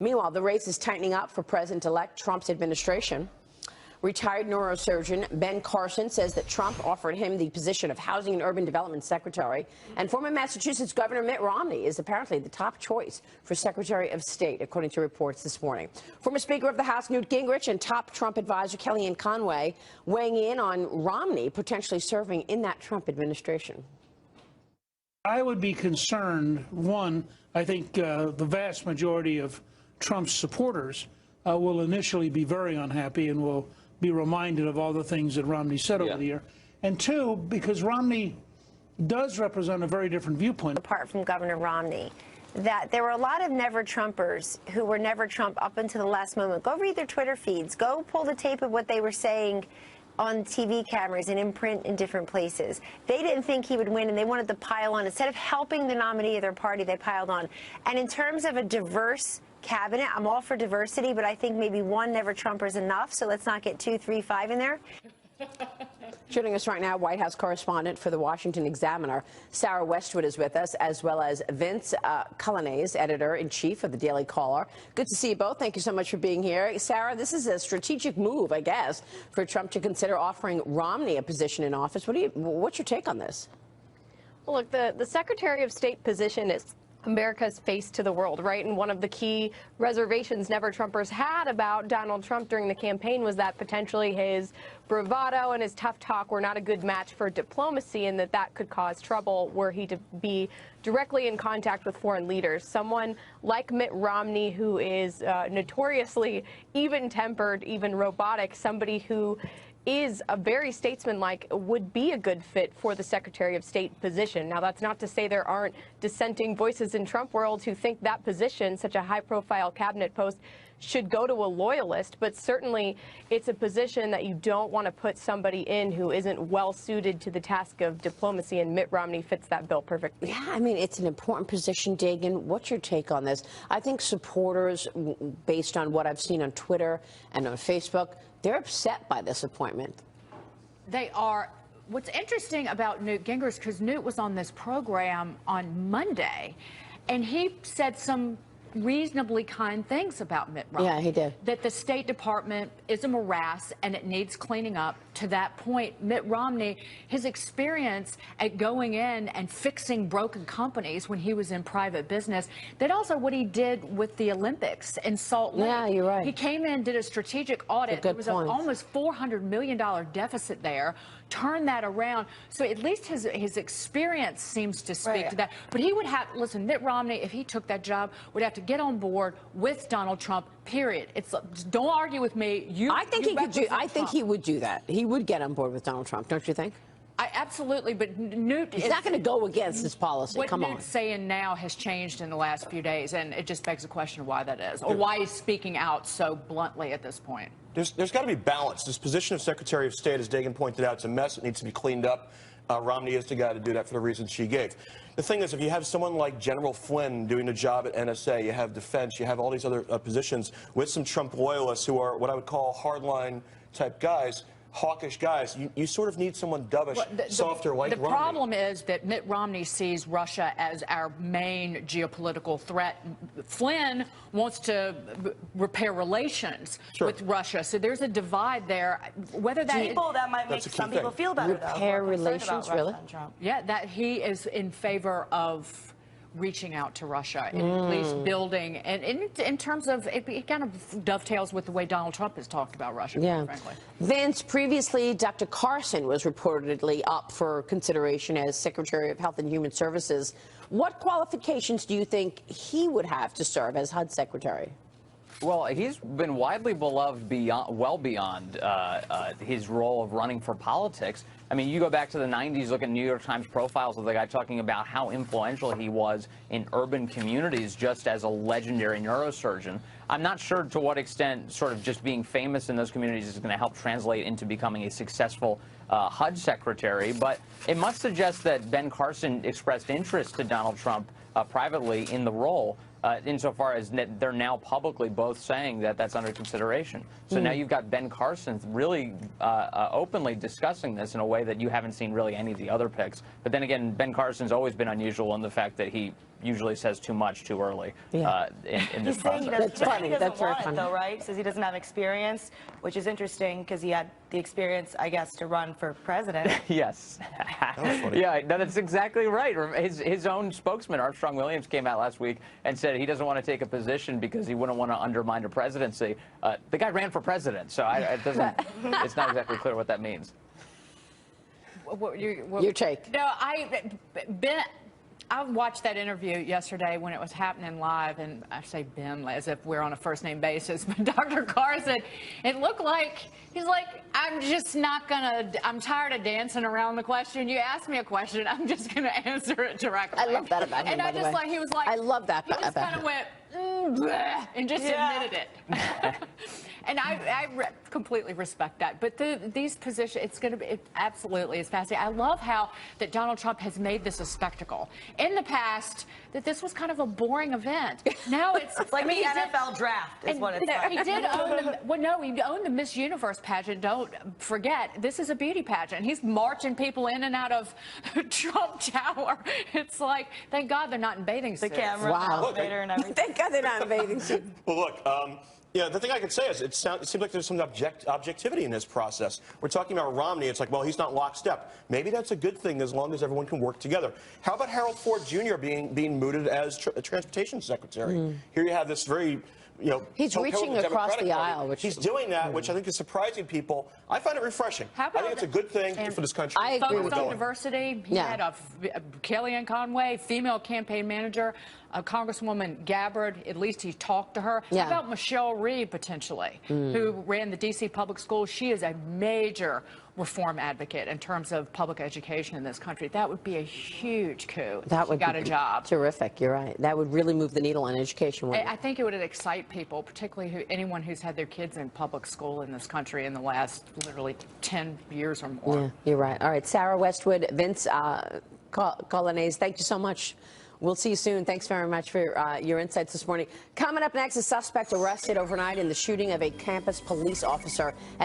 Meanwhile, the race is tightening up for President-elect Trump's administration. Retired neurosurgeon Ben Carson says that Trump offered him the position of Housing and Urban Development Secretary. And former Massachusetts Governor Mitt Romney is apparently the top choice for Secretary of State, according to reports this morning. Former Speaker of the House Newt Gingrich and top Trump advisor Kellyanne Conway weighing in on Romney potentially serving in that Trump administration. I would be concerned, one, I think the vast majority of Trump's supporters will initially be very unhappy and will be reminded of all the things that Romney said over the year. And two, because Romney does represent a very different viewpoint. Apart from Governor Romney, that there were a lot of never-Trumpers who were never Trump up until the last moment. Go read their Twitter feeds. Go pull the tape of what they were saying on TV cameras and in print in different places. They didn't think he would win, and they wanted to pile on. Instead of helping the nominee of their party, they piled on. And in terms of a diverse cabinet, I'm all for diversity, but I think maybe one never-Trumper is enough, so let's not get 2, 3, 5 in there. Joining us right now, White House correspondent for the Washington Examiner, Sarah Westwood, is with us, as well as Vince Coglianese, editor-in-chief of the Daily Caller. Good to see you both. Thank you so much for being here. Sarah, this is a strategic move, I guess, for Trump to consider offering Romney a position in office. What's your take on this? Well, look, the Secretary of State position is America's face to the world, right? And one of the key reservations never-Trumpers had about Donald Trump during the campaign was that potentially his bravado and his tough talk were not a good match for diplomacy, and that could cause trouble were he to be directly in contact with foreign leaders. Someone like Mitt Romney, who is notoriously even-tempered, even robotic, somebody who is a very statesmanlike, would be a good fit for the Secretary of State position. Now, that's not to say there aren't dissenting voices in Trump world who think that position, such a high-profile cabinet post, should go to a loyalist, but certainly it's a position that you don't want to put somebody in who isn't well-suited to the task of diplomacy, and Mitt Romney fits that bill perfectly. Yeah, I mean, it's an important position, Dagen. What's your take on this? I think supporters, based on what I've seen on Twitter and on Facebook, they're upset by this appointment. They are. What's interesting about Newt Gingrich, because Newt was on this program on Monday, and he said some reasonably kind things about Mitt Romney. Yeah, he did. That the State Department is a morass and it needs cleaning up. To that point, Mitt Romney, his experience at going in and fixing broken companies when he was in private business, that also what he did with the Olympics in Salt Lake. Yeah, you're right. He came in, did a strategic audit. There was an almost $400 million deficit there, turned that around. So at least his experience seems to speak to that. But he would have, listen, Mitt Romney, if he took that job, would have to get on board with Donald Trump, period. It's, don't argue with me. I think he would do that. He would get on board with Donald Trump, don't you think? Absolutely, but Newt is not going to go against his policy. What Newt's saying now has changed in the last few days, and it just begs the question of why that is, or why he's speaking out so bluntly at this point. There's got to be balance. This position of Secretary of State, as Dagen pointed out, it's a mess. It needs to be cleaned up. Romney is the guy to do that for the reasons she gave. The thing is, if you have someone like General Flynn doing a job at NSA, you have defense, you have all these other positions with some Trump loyalists who are what I would call hardline type guys, hawkish guys, you sort of need someone dovish, softer like Romney. The problem is that Mitt Romney sees Russia as our main geopolitical threat. Flynn wants to repair relations with Russia, so there's a divide there. Whether that might make some people feel better. Repair relations, really? Yeah, that he is in favor of reaching out to Russia and at least building, and in terms of it kind of dovetails with the way Donald Trump has talked about Russia, frankly. Vince, previously Dr. Carson was reportedly up for consideration as Secretary of Health and Human Services. What qualifications do you think he would have to serve as HUD Secretary? Well, he's been widely beloved well beyond his role of running for politics. I mean, you go back to the 90s, look at New York Times profiles of the guy talking about how influential he was in urban communities just as a legendary neurosurgeon. I'm not sure to what extent sort of just being famous in those communities is going to help translate into becoming a successful HUD secretary, but it must suggest that Ben Carson expressed interest to Donald Trump privately in the role. Insofar as they're now publicly both saying that that's under consideration. So now you've got Ben Carson really openly discussing this in a way that you haven't seen really any of the other picks. But then again, Ben Carson's always been unusual in the fact that he usually says too much too early in this He's saying he process. doesn't, he doesn't That's very want funny. it, though, right? He says he doesn't have experience, which is interesting because he had the experience, I guess, to run for president. Yes. That was funny. Yeah, no, that's exactly right. His own spokesman, Armstrong Williams, came out last week and said he doesn't want to take a position because he wouldn't want to undermine a presidency. The guy ran for president, so it's not exactly clear what that means. Your take. No, I watched that interview yesterday when it was happening live, and I say Ben as if we're on a first-name basis, but Dr. Carson, it looked like he's like, I'm just not gonna, I'm tired of dancing around the question. You ask me a question, I'm just gonna answer it directly. I love that about him, and by I the just way. like, he was like, I love that he just about kind him. of went, bleh, and just admitted it. And I completely respect that. But these positions, it's going to be, it absolutely is fascinating. I love how that Donald Trump has made this a spectacle. In the past, that this was kind of a boring event. Now it's Like the NFL draft is what it's like. He did own he owned the Miss Universe pageant. Don't forget, this is a beauty pageant. He's marching people in and out of Trump Tower. It's like, thank God they're not in bathing suits. The camera, the elevator, and everything. Thank God they're not in bathing suits. Well, look, yeah, the thing I could say is it seems like there's some objectivity in this process. We're talking about Romney. It's like, well, he's not lockstep. Maybe that's a good thing as long as everyone can work together. How about Harold Ford Jr. being mooted as transportation secretary? Here you have this very, he's reaching across the aisle. He's doing that, which I think is surprising people. I find it refreshing. I think it's a good thing for this country. I agree with on you. diversity. He had a Kellyanne Conway, female campaign manager, Congresswoman Gabbard. At least he talked to her. How about Michelle Reed, potentially, who ran the D.C. public schools? She is a major reform advocate in terms of public education in this country. That would be a huge coup if she got a job. Terrific. You're right. That would really move the needle on education. I think it would excite people, particularly anyone who's had their kids in public school in this country in the last literally 10 years or more. Yeah, you're right. All right, Sarah Westwood, Vince Colonnese, thank you so much. We'll see you soon. Thanks very much for your insights this morning. Coming up next, a suspect arrested overnight in the shooting of a campus police officer.